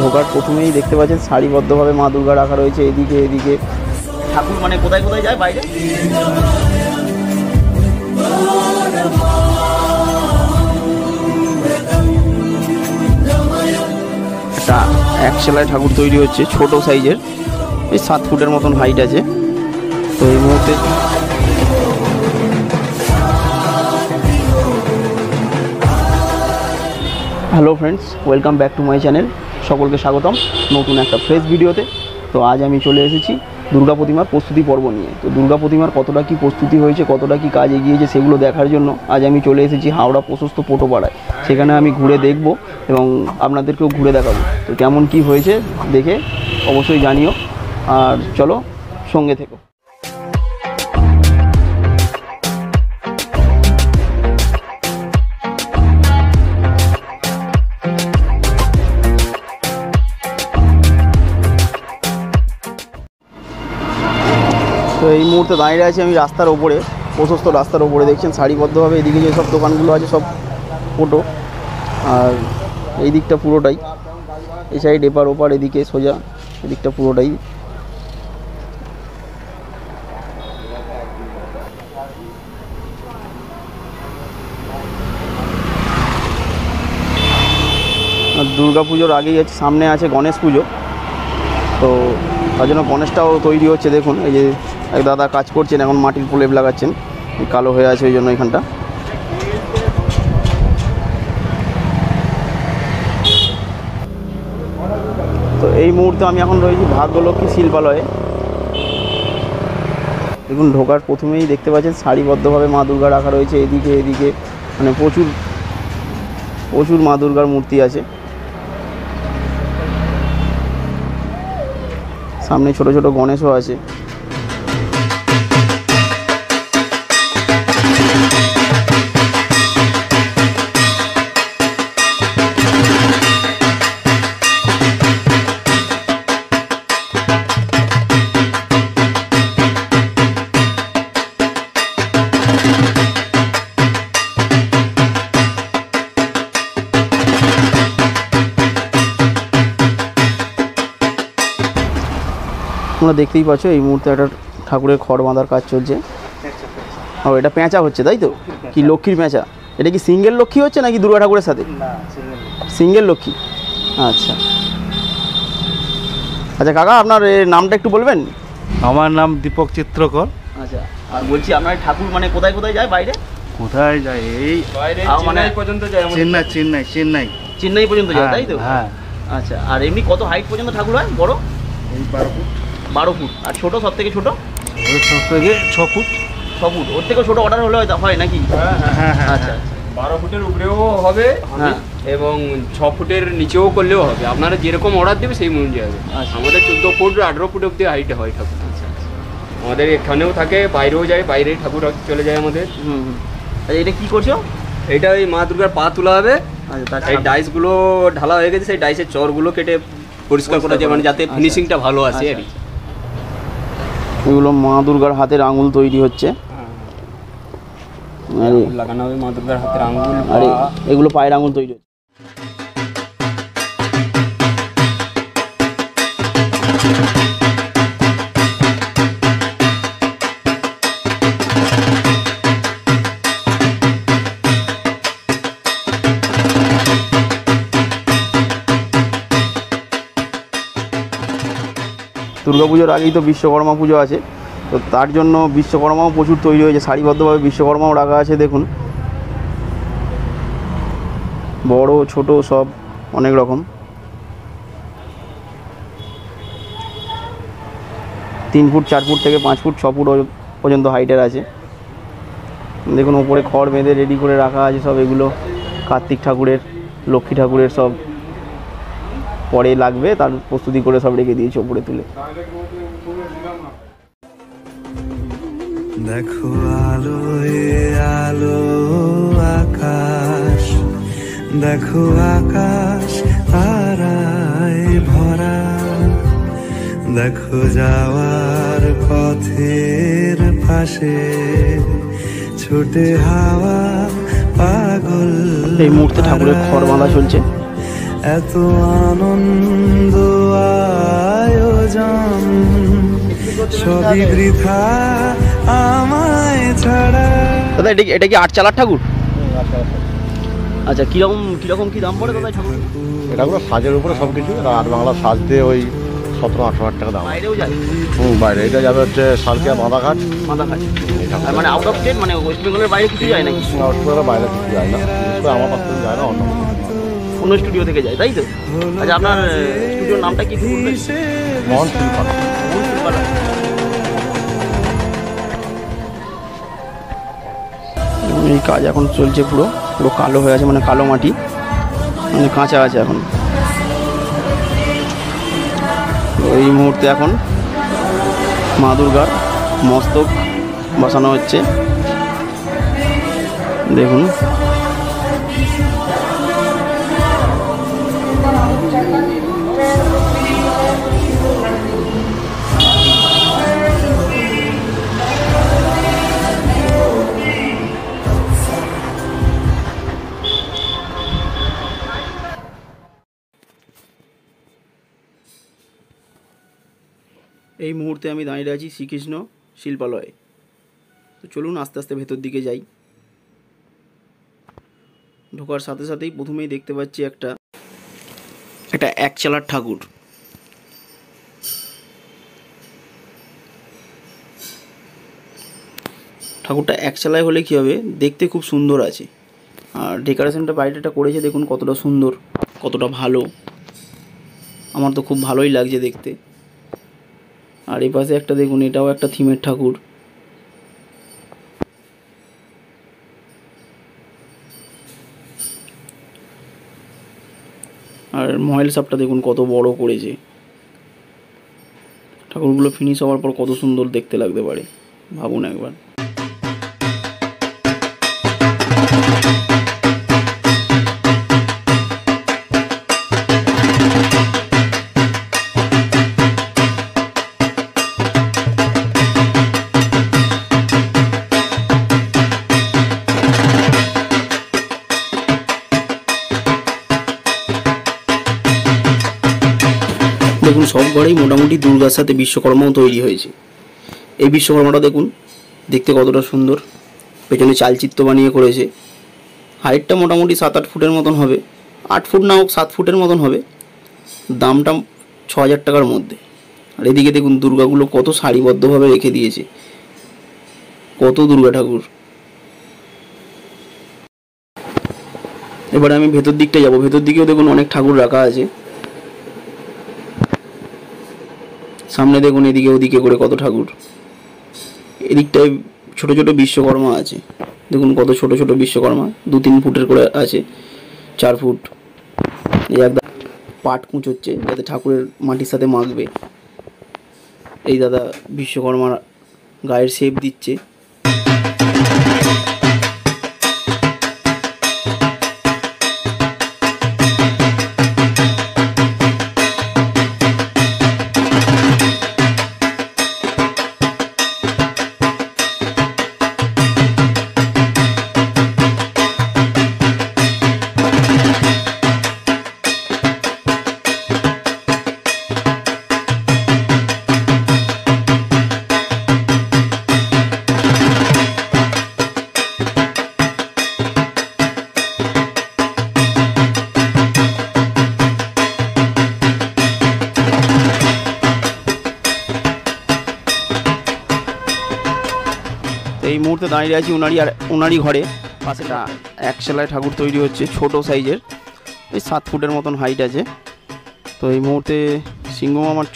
ঢোকার প্রথমেই দেখতে পাচ্ছেন সারিবদ্ধভাবে মা দুর্গা রাখা রয়েছে, এদিকে এদিকে ঠাকুর মানে কোথায় কোথায় যায় বাইরে। একটা এক সেলায় ঠাকুর তৈরি হচ্ছে, ছোট সাইজের, এই 7 ফুটের মতন হাইট আছে। তো এই মুহূর্তে hello friends, welcome back to my channel. সকলকে স্বাগতম নতুন একটা ফ্রেশ ভিডিওতে। তো আজ আমি চলে এসেছি দুর্গা প্রতিমার প্রস্তুতি পর্ব নিয়ে। তো দুর্গা প্রতিমার কতটা কি প্রস্তুতি হয়েছে, কতটা কি কাজ এগিয়েছে সেগুলো দেখার জন্য আজ আমি চলে এসেছি হাওড়া প্রশস্ত পোটোপাড়ায়। সেখানে আমি ঘুরে দেখব এবং আপনাদেরকেও ঘুরে দেখাবো। তো কেমন কি হয়েছে দেখে অবশ্যই জানিও, আর চলো সঙ্গে থেকো। তো এই মুহূর্তে দাঁড়িয়ে আছি আমি রাস্তার ওপরে, প্রশস্ত রাস্তার ওপরে। দেখছেন সারিবদ্ধভাবে এদিকে যেসব দোকানগুলো আছে সব ফটো, আর এই দিকটা পুরোটাই, এই সাইড এপার ওপার এদিকে সোজা এদিকটা পুরোটাই। আর দুর্গা পুজোর আগেই আছে, সামনে আছে গণেশ পুজো। তো তার জন্য গণেশটাও তৈরি হচ্ছে। দেখুন এই যে এক দাদা কাজ করছেন, এখন মাটির প্রলেপ লাগাচ্ছেন, কালো হয়ে আছে ওই জন্য এখানটা। তো এই মুহূর্তে আমি এখন রয়েছি ভাগ্যলক্ষ্মী শিল্পালয়ে। দেখুন ঢোকার প্রথমেই দেখতে পাচ্ছেন সারিবদ্ধভাবে মা দুর্গা রাখা রয়েছে, এদিকে এদিকে মানে প্রচুর মা দুর্গার মূর্তি আছে। সামনে ছোট ছোট গণেশও আছে। তোমরা দেখতেই পাচ্ছ এই মুহূর্তে একটা ঠাকুরের খড় বাঁধার কাজ চলছে। ও এটা পেঁচা হচ্ছে তাই তো? কি লক্ষ্মীর পেঁচা? এটা কি সিঙ্গেল লক্ষ্মী হচ্ছে নাকি দুর্গা ঠাকুরের সাথে? সিঙ্গেল লক্ষ্মী। আচ্ছা আচ্ছা কাকা, আপনার নামটা একটু বলবেন? আমার নাম দীপক চিত্রকর। আচ্ছা, আর বলছি আপনার ঠাকুর মানে কোথায় কোথায় যায় বাইরে? কোথায় যায়? এই বাইরে চেন্নাই পর্যন্ত যায়। চেন্নাই পর্যন্ত যায় তাই তো? হ্যাঁ। আচ্ছা, আর এমনি কত হাইট পর্যন্ত ঠাকুর হয় বড়? এই 12 ফুট। 12 ফুট। আর ছোট সব থেকে ছোট? সব থেকে 6 ফুট। 6 ফুট। ওর থেকেও ছোট অর্ডার হলে হয় নাকি? হ্যাঁ। আচ্ছা 12 ফুটের উপরেও হবে এবং 6 ফুটের নিচেও করলেও হবে। আপনারা যেরকম অর্ডার দেবে সেই অনুযায়ী হবে। আমাদের 14 ফুট 18 ফুট অব্দি হাইটে হয় ঠাকুর। আমাদের এখানেও থাকে, বাইরেও যায়, বাইরে ঠাকুর চলে যায় আমাদের। এটা কি করছো? এটা ওই মা দুর্গার পা তোলা হবে। এই ডাইসগুলো ঢালা হয়ে গেছে, সেই ডাইসের চরগুলো কেটে পরিষ্কার করা যায়, মানে যাতে ফিনিশিংটা ভালো আসে আর কি। এগুলো মা দুর্গার হাতের আঙুল তৈরি হচ্ছে, লাগানো হবে মা দুর্গার হাতের আঙুল। আর এগুলো পায়ের আঙুল তৈরি হচ্ছে। দুর্গাপুজোর আগেই তো বিশ্বকর্মা পুজো আছে, তো তার জন্য বিশ্বকর্মাও প্রচুর তৈরি হয়েছে, সারিবদ্ধভাবে বিশ্বকর্মাও রাখা আছে। দেখুন বড় ছোট সব অনেক রকম। 3 ফুট 4 ফুট থেকে 5 ফুট 6 ফুট পর্যন্ত হাইটের আছে। দেখুন ওপরে খড় বেঁধে রেডি করে রাখা আছে সব। এগুলো কার্তিক ঠাকুরের, লক্ষ্মী ঠাকুরের সব পরে লাগবে, তার প্রস্তুতি করে সব রেখে দিয়েছে ওপরে তুলে। দেখো আলো আলো আকাশ, দেখো আকাশ তারায় ভরা, দেখো যাওয়ার পথে আকাশে ছোটে হাওয়া পাগল। এই মুহূর্তে ঠাকুরের খড় বাঁধা চলছে। এত আনন্দ আয়োজন সবই বৃথা আমায় ছাড়া। দাদা এটা কি 8 চালার ঠাকুর? আচ্ছা, কিরকম কি দাম পড়ে দাদা ঠাকুর? এটাগুলো সাজের উপরে সব কিছু, আর বাংলা সাজ দিয়ে ওই 17-18 হাজার টাকা দাম। বাইরেও যায়? বাইরে এটা যাবে হচ্ছে সালকিয়া বাঁধাঘাট। মানে আউট অফ স্টেট, মানে ওয়েস্ট বেঙ্গলের বাইরে কিছু যায় নাকি? বাইরে কিছু যায় না, বিশেষ করে আমার কাছ থেকে যায় না, অন্য স্টুডিও থেকে যায়, তাই তো? আচ্ছা, আপনার স্টুডিওর নামটা কি বলবেন? মন শিল্পালা। এই কাজ এখন চলছে, পুরো কালো হয়ে আছে, মানে কালো মাটি, মানে কাঁচা আছে এখন। এই মুহূর্তে এখন মা দুর্গার মস্তক বসানো হচ্ছে, দেখুন। এই মুহূর্তে আমি দাঁড়িয়ে আছি শ্রীকৃষ্ণ শিল্পালয়ে। তো চলুন আস্তে আস্তে ভেতর দিকে যাই। ঢোকার সাথে সাথেই প্রথমেই দেখতে পাচ্ছি একটা 1 চালার ঠাকুর। ঠাকুরটা 1 চালায় হলে কী হবে, দেখতে খুব সুন্দর আছে। আর ডেকোরেশনটা বাইরেটা করেছে, দেখুন কতটা সুন্দর, কতটা ভালো। আমার তো খুব ভালোই লাগছে দেখতে। আর এই পাশে একটা দেখুন, এটাও একটা থিমের ঠাকুর। আর মহেল সাপটা দেখুন কত বড় করেছে। ঠাকুরগুলো ফিনিশ হওয়ার পর কত সুন্দর দেখতে লাগতে পারে, ভাবুন একবার। দেখুন সব ঘরেই মোটামুটি দুর্গার সাথে বিশ্বকর্মাও তৈরি হয়েছে। এই বিশ্বকর্মাটা দেখুন দেখতে কতটা সুন্দর, পেছনে চালচিত্র বানিয়ে করেছে। হাইটটা মোটামুটি 7-8 ফুটের মতন হবে, 8 ফুট না হোক 7 ফুটের মতন হবে। দামটা 6,000 টাকার মধ্যে। আর এদিকে দেখুন দুর্গাগুলো কত সারিবদ্ধভাবে রেখে দিয়েছে, কত দুর্গা ঠাকুর। এবারে আমি ভেতর দিকটা যাব। ভেতর দিকেও দেখুন অনেক ঠাকুর রাখা আছে। সামনে দেখুন এদিকে ওদিকে করে কত ঠাকুর। এদিকটায় ছোট ছোট বিশ্বকর্মা আছে, দেখুন কত ছোট ছোট বিশ্বকর্মা, 2-3 ফুটের করে আছে, 4 ফুট। এই একদম পাট কুঁচোচ্ছে যাতে ঠাকুরের মাটির সাথে মাখবে। এই দাদা বিশ্বকর্মার গায়ের শেপ দিচ্ছে। এই মুহূর্তে দাঁড়িয়ে আছি ওনারই ঘরে। পাশে 1 চালায় ঠাকুর তৈরি হচ্ছে, ছোট সাইজের, এই 7 ফুটের মতন হাইট আছে। তো এই মুহূর্তে সিংহমামার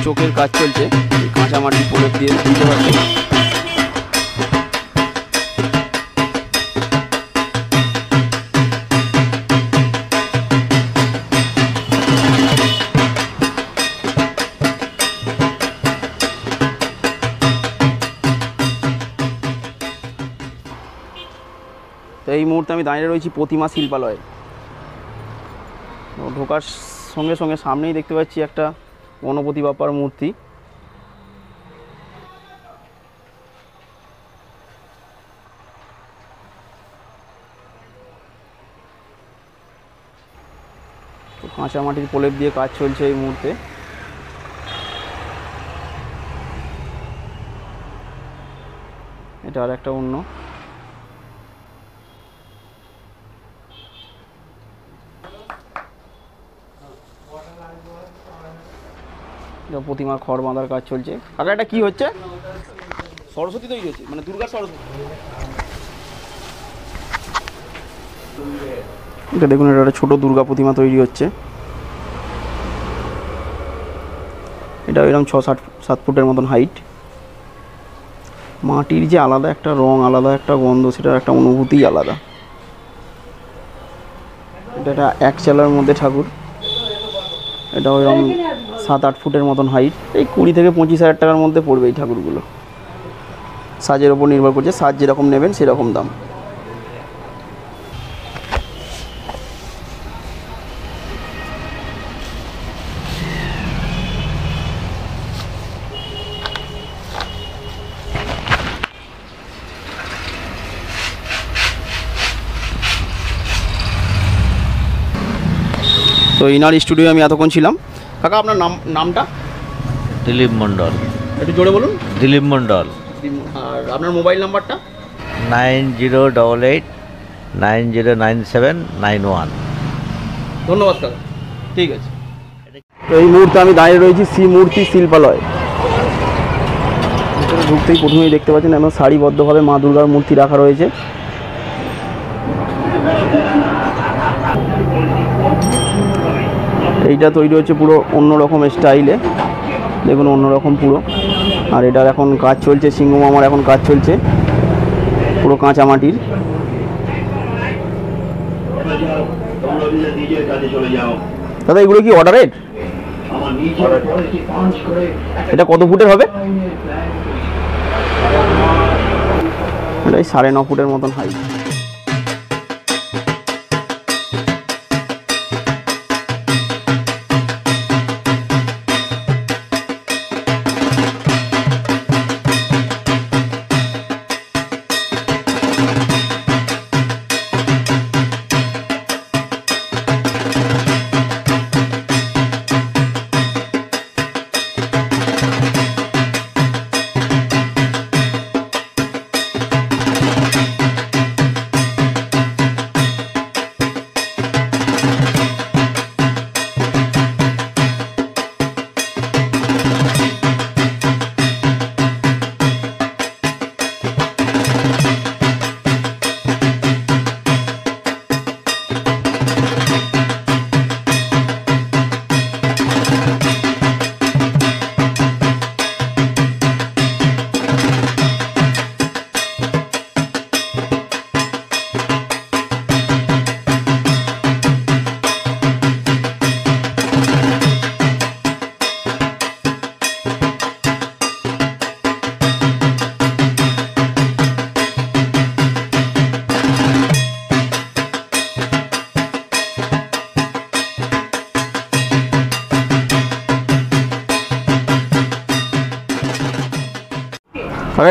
চোখের কাজ চলছে, কাঁচা মাটি প্রলেপ দিয়ে দিতে পারছে। তো এই মুহূর্তে আমি দাঁড়িয়ে রয়েছি প্রতিমা শিল্পালয়ে। ঢোকার সঙ্গে সঙ্গে সামনেই দেখতে পাচ্ছি একটা গণপতি বাপ্পার মূর্তি। কাঁচা মাটির প্রলেপ দিয়ে কাজ চলছে এই মুহূর্তে। এটা আর একটা অন্য প্রতিমার খড় বাঁধার কাজ চলছে। কাকা এটা কি হচ্ছে? সরস্বতী তৈরি হচ্ছে, মানে দুর্গার সরস্বতী। এটা দেখুন, এটা একটা ছোটো দুর্গা প্রতিমা তৈরি হচ্ছে। এটা এরকম 6-7 ফুটের মতন হাইট। মাটির যে আলাদা একটা রং, আলাদা একটা গন্ধ, সেটার একটা অনুভূতিই আলাদা। এটা এক চালার মধ্যে ঠাকুর। এটা ওইরকম 7-8 ফুটের মতন হাইট। এই 20 থেকে 25 হাজার টাকার মধ্যে পড়বে এই ঠাকুরগুলো। সাজের ওপর নির্ভর করছে, সাজ যেরকম নেবেন সেরকম দাম। তো ইনার স্টুডিও আমি এতক্ষণ ছিলাম। কাকা আপনার নামটা? দিলীপ মণ্ডল। একটু জোরে বলুন। দিলীপ মণ্ডল। আর আপনার মোবাইল নাম্বারটা? 9088909791। ধন্যবাদ কাকা, ঠিক আছে। তো এই মুহূর্তে আমি দাঁড়িয়ে রয়েছি শ্রীমূর্তি শিল্পালয়। ঢুকতেই প্রথমেই দেখতে পাচ্ছেন একদম সারিবদ্ধভাবে মা দুর্গার মূর্তি রাখা রয়েছে। এইটা তৈরি হচ্ছে পুরো অন্যরকম স্টাইলে, দেখুন অন্যরকম পুরো। আর এটার এখন কাজ চলছে, সিংহ মামার এখন কাজ চলছে পুরো কাঁচা মাটির। দাদা এগুলো কি অর্ডারের? এটা কত ফুটের হবে? এটা 9.5 ফুটের মতন হাইট।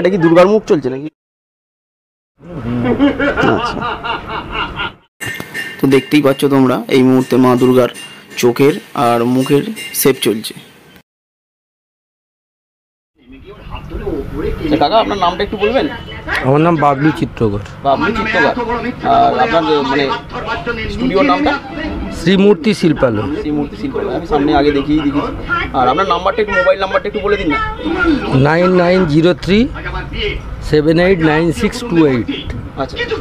এটা কি দুর্গার মুখ চলছে নাকি? আচ্ছা, তো দেখতেই পাচ্ছ তোমরা এই মুহূর্তে মা দুর্গার চোখের আর মুখের শেপ চলছে। কাকা আপনার নামটা একটু বলবেন? আমার নাম বাবলু চিত্রকর। বাবলু চিত্রকর। আর আপনার মানে স্টুডিওর নামটা? শ্রীমূর্তি শিল্পালয়। শ্রীমূর্তি শিল্পালয়। আমি সামনে আগে দেখেছি। আর আপনার নাম্বারটা একটু, মোবাইল নাম্বারটা একটু বলে দিন না। 9903789628। আচ্ছা ঠিক আছে,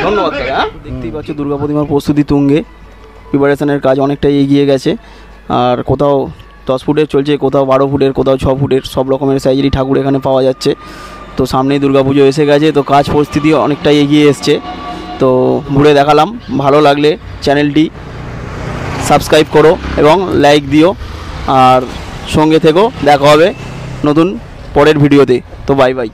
ধন্যবাদ দাদা। দেখতেই পাচ্ছ দুর্গা প্রতিমার প্রস্তুতি তুঙ্গে। প্রিপারেশনের কাজ অনেকটাই এগিয়ে গেছে। আর কোথাও 10 ফুটের চলছে, কোথাও 12 ফুটের, কোথাও 6 ফুটের, সব রকমের সাইজেরই ঠাকুর এখানে পাওয়া যাচ্ছে। তো সামনেই দুর্গাপুজো এসে গেছে, তো কাজ পরিস্থিতি অনেকটাই এগিয়ে এসছে। তো ঘুরে দেখালাম। ভালো লাগলে চ্যানেলটি সাবস্ক্রাইব করো এবং লাইক দিও, আর সঙ্গে থেকো। দেখা হবে নতুন পরের ভিডিওতে। তো বাই বাই।